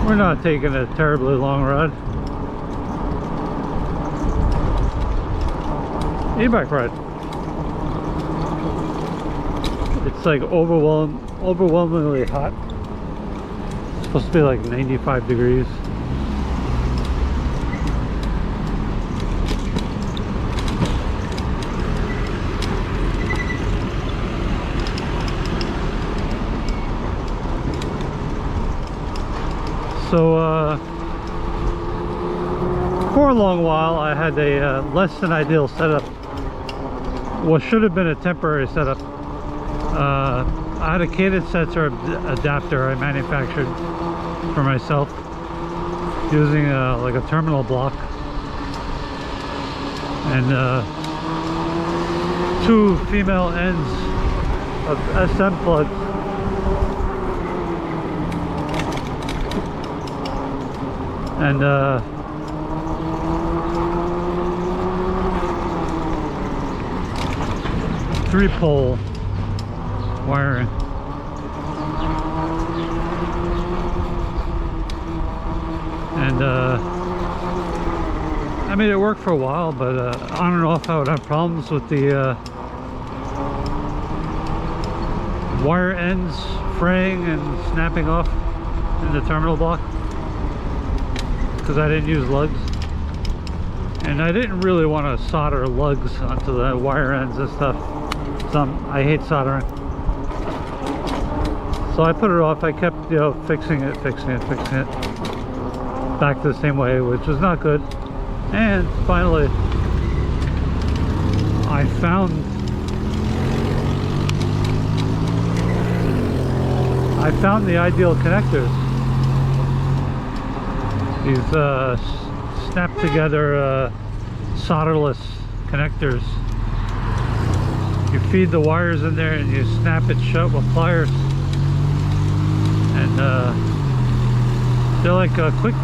We're not taking a terribly long ride. E-bike ride. It's like overwhelmingly hot. It's supposed to be like 95 degrees. So for a long while I had a less than ideal setup. What should have been a temporary setup. I had a cadence sensor adapter I manufactured for myself using like a terminal block and 2 female ends of SM plugs. And 3-pole wiring. And I mean, it worked for a while, but on and off I would have problems with the wire ends fraying and snapping off in the terminal block, because I didn't use lugs, and I didn't really want to solder lugs onto the wire ends and stuff. I hate soldering, so I put it off. I kept, you know, fixing it back to the same way, which was not good. And finally I found the ideal connectors. These snap together solderless connectors. You feed the wires in there and you snap it shut with pliers, and they're like quick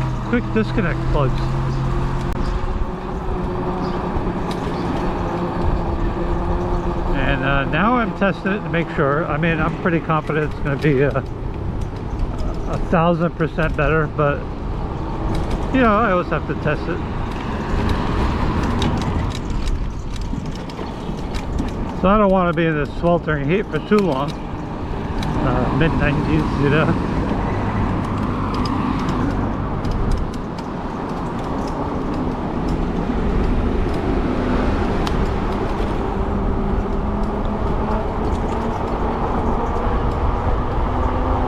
disconnect plugs. And now I'm testing it to make sure. I mean, I'm pretty confident it's going to be 1000% better, but you know, I always have to test it. So I don't want to be in this sweltering heat for too long. Mid-90s, you know.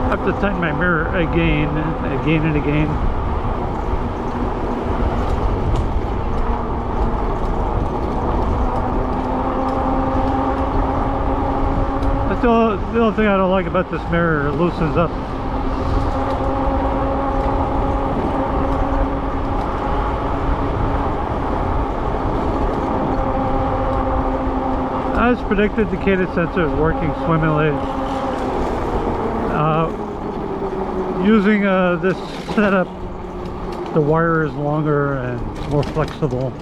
I have to tighten my mirror again and again. The only thing I don't like about this mirror, it loosens up. As predicted, the cadence sensor is working swimmingly. Using this setup, the wire is longer and more flexible.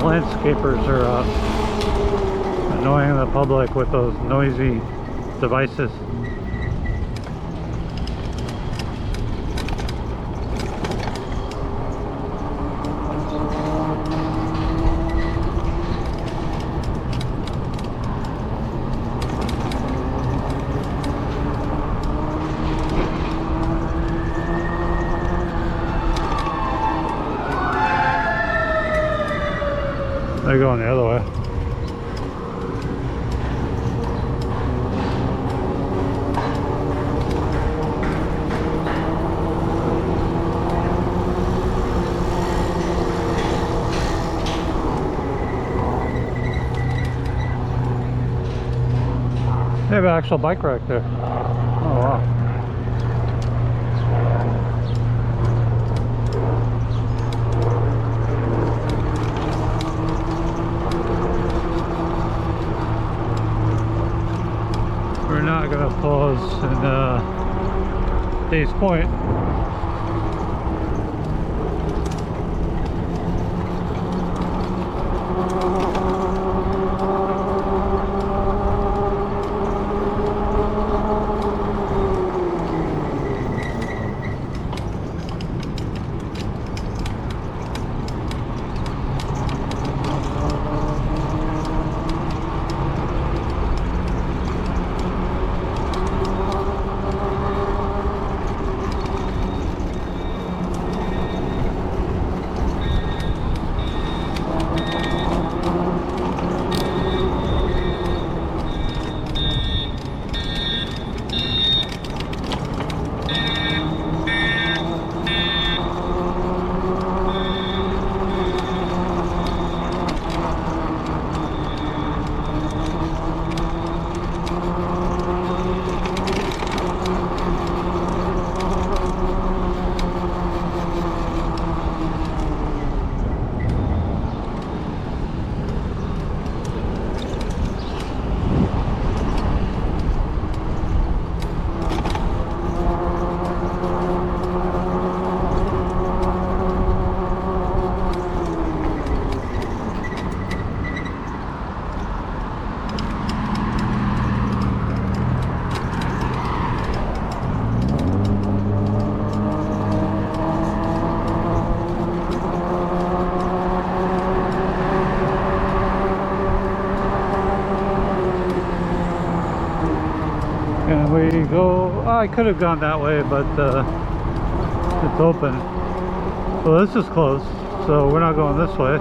Landscapers are annoying the public with those noisy devices. They're going the other way. They have an actual bike rack there. Oh wow. We're not going to pause in Days Point. Can we go? Oh, I could have gone that way, but it's open. Well, this is closed, so we're not going this way.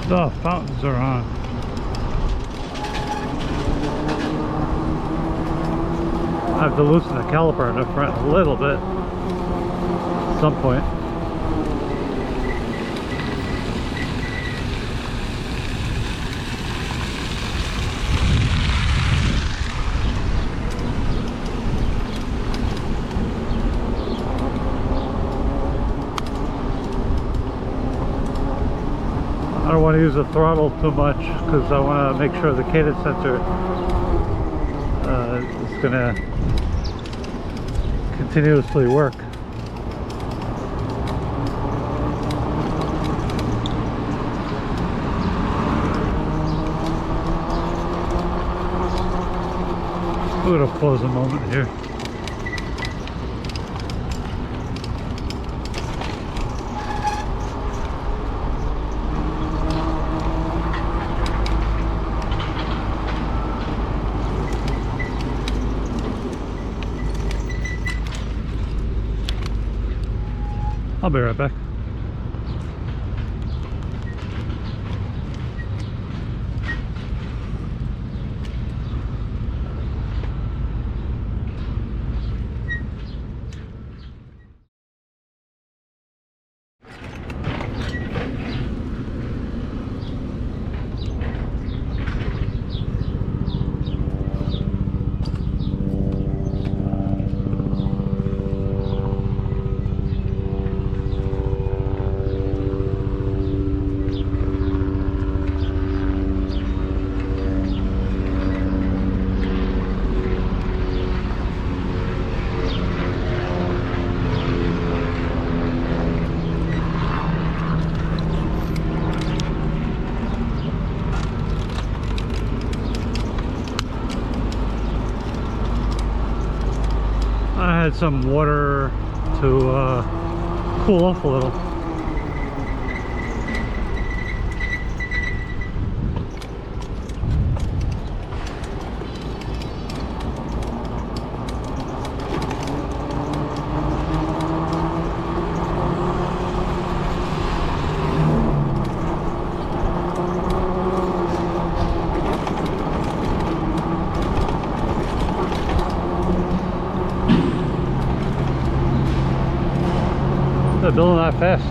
The fountains are on. I have to loosen the caliper in the front a little bit at some point. I don't want to use the throttle too much because I want to make sure the cadence sensor is going to continuously work. We're going to pause a moment here. I'll be right back. add some water to cool off a little. They're building that fast.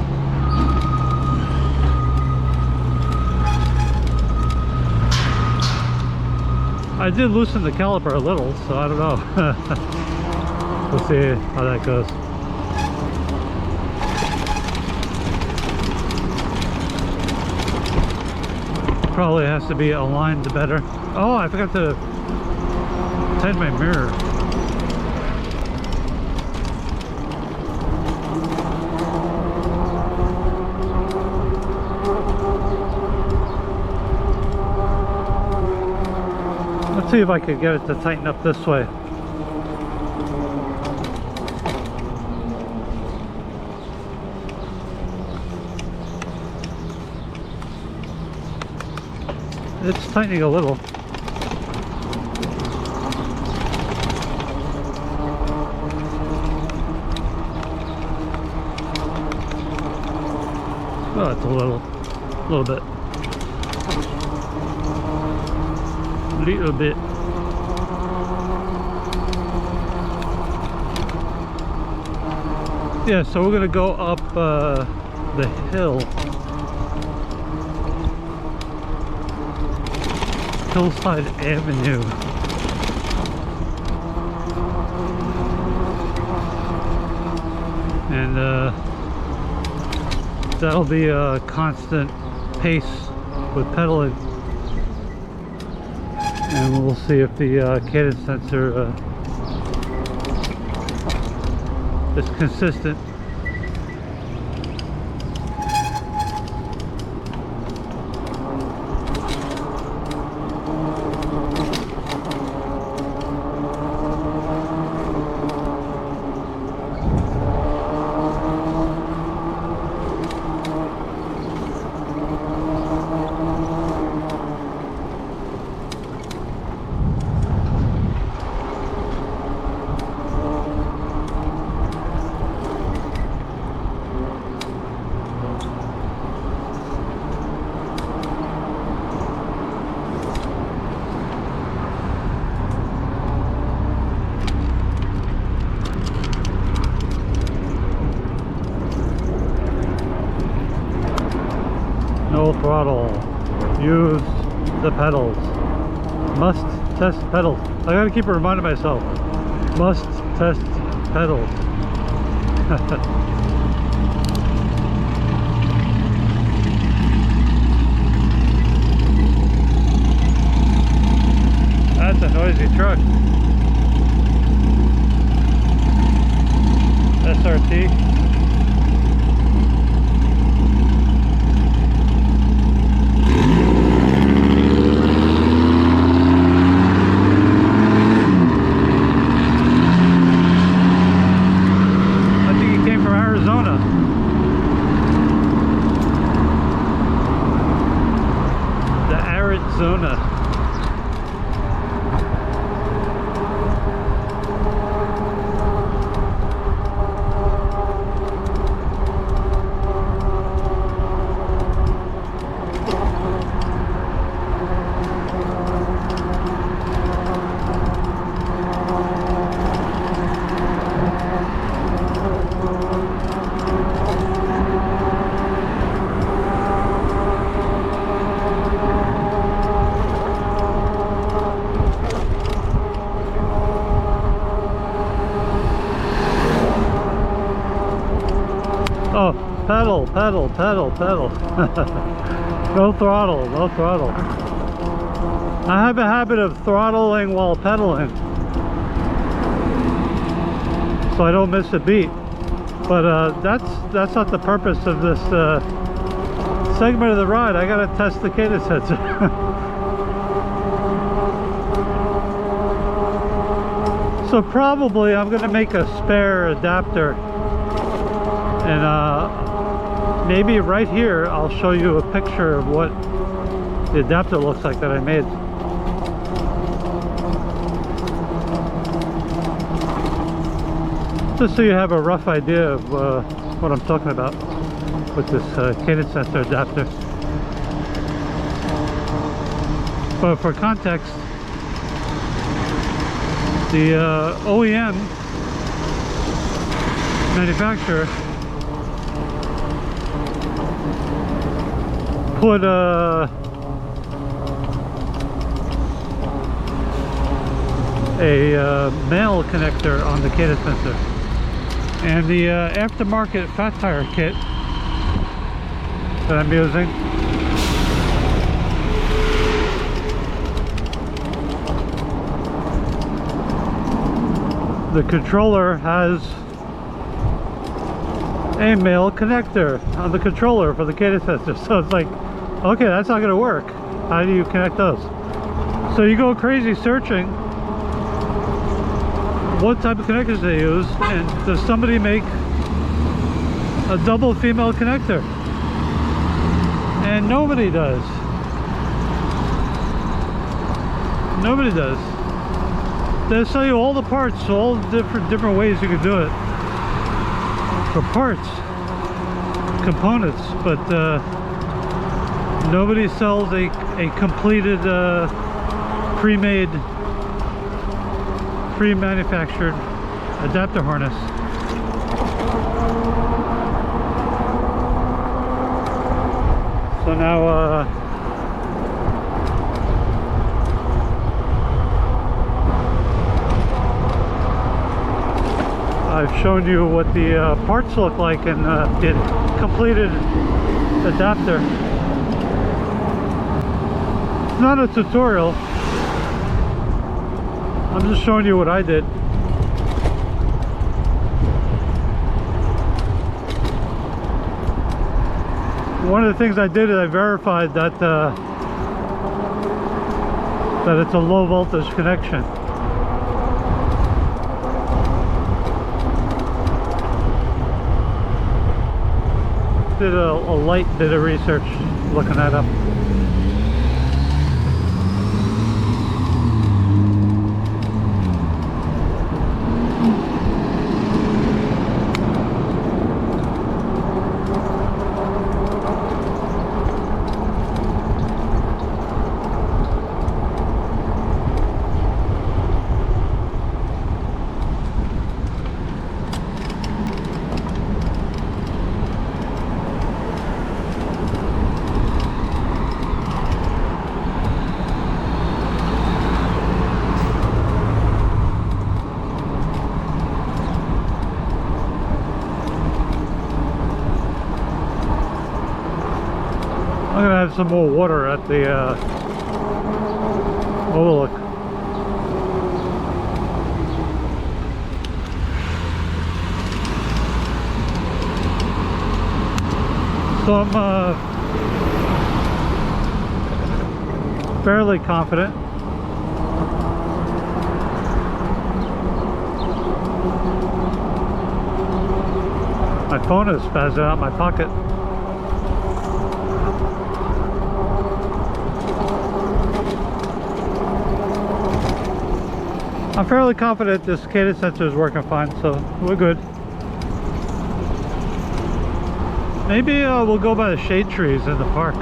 I did loosen the caliper a little, so I don't know. We'll see how that goes. Probably has to be aligned better. Oh, I forgot to tighten my mirror. Let's see if I could get it to tighten up this way. It's tightening a little. Oh, it's a little bit. Little bit. Yeah, so we're gonna go up the hill, Hillside Avenue. And that'll be a constant pace with pedaling. And we'll see if the cadence sensor is consistent. No throttle. Use the pedals. Must test pedals. I gotta keep reminding myself. Must test pedals. That's a noisy truck. SRT. Arizona. Oh, pedal, pedal, pedal, pedal. No throttle, no throttle. I have a habit of throttling while pedaling, so I don't miss a beat. But that's not the purpose of this segment of the ride. I gotta test the cadence sensor. So probably I'm gonna make a spare adapter, and maybe right here I'll show you a picture of what the adapter looks like that I made. Just so you have a rough idea of what I'm talking about with this cadence sensor adapter. But for context, the OEM manufacturer put a male connector on the cadence sensor, and the aftermarket fat tire kit that I'm using the controller has a male connector on the controller for the cadence sensor. So it's like, okay, that's not gonna work. How do you connect those? So you go crazy searching what type of connectors they use, and does somebody make a double female connector? And nobody does. Nobody does. They'll sell you all the parts, all different ways you can do it for parts, components, but nobody sells a completed pre-made, pre-manufactured adapter harness. So now I've shown you what the parts look like in the completed adapter. It's not a tutorial. I'm just showing you what I did. One of the things I did is I verified that that it's a low voltage connection. Did a light bit of research looking that up. I'm gonna have some more water at the overlook. So I'm fairly confident. My phone is spazzing out of my pocket. I'm fairly confident this cadence sensor is working fine, so we're good. Maybe we'll go by the shade trees in the park.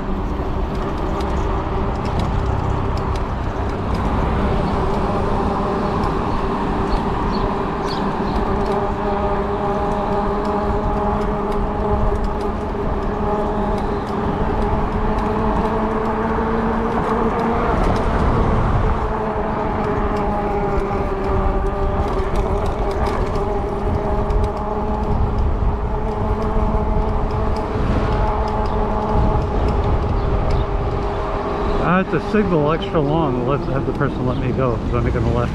I have to signal extra long. Let's have the person let me go because I'm making a left.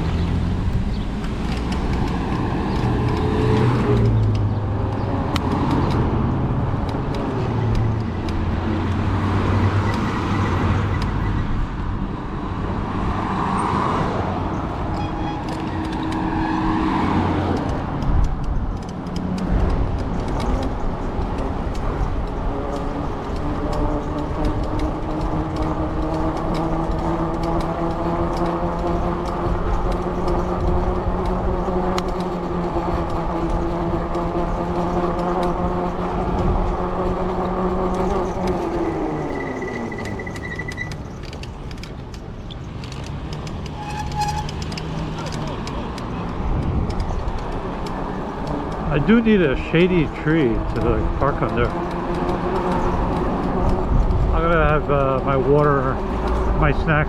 do need a shady tree to like park under. I'm gonna have my water, my snack